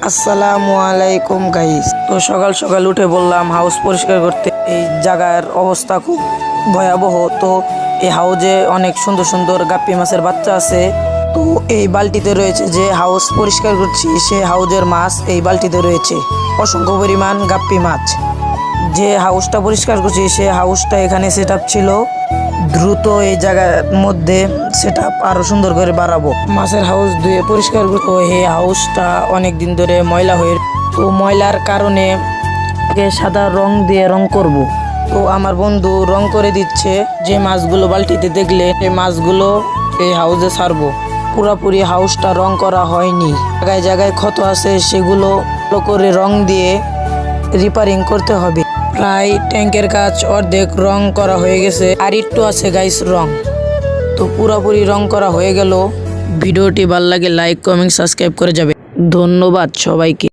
আসসালামু আলাইকুম গাইস। তো সকাল সকাল উঠে বললাম হাউস পরিষ্কার করতে। এই জায়গার অবস্থা খুব ভয়াবহ। তো এই হাউজে অনেক সুন্দর সুন্দর গাপ্পি মাছের বাচ্চা আছে। তো এই বালতিতে রয়েছে, যে হাউস পরিষ্কার করছি সে হাউজের মাছ এই বালতিতে রয়েছে, অসংখ্য পরিমাণ গাপ্পি মাছ। যে হাউসটা পরিষ্কার করছি সে হাউসটা এখানে সেট আপ ছিল, দ্রুত এই জায়গার মধ্যে সেট আপ আরো সুন্দর করে বাড়াবো। মাছের হাউস ধুয়ে পরিষ্কার করবো। এই হাউসটা অনেক দিন ধরে ময়লা হয়ে, তো ময়লার কারণে সাদা রং দিয়ে রং করব। তো আমার বন্ধু রং করে দিচ্ছে। যে মাছগুলো বালতিতে দেখলে এই মাছগুলো এই হাউসে ছাড়বো। পুরাপুরি হাউসটা রং করা হয়নি, জায়গায় জায়গায় ক্ষত আছে, সেগুলো ভালো করে রং দিয়ে রিপেয়ারিং করতে হবে। প্রায় ট্যাঙ্কের কাজ অর্ধেক রং করা হয়ে গেছে, আর একটু আছে গাইস রং। তো পুরোপুরি রং করা হয়ে গেল। ভিডিওটি ভালো লাগে লাইক কমেন্ট সাবস্ক্রাইব করে যাবে। ধন্যবাদ সবাইকে।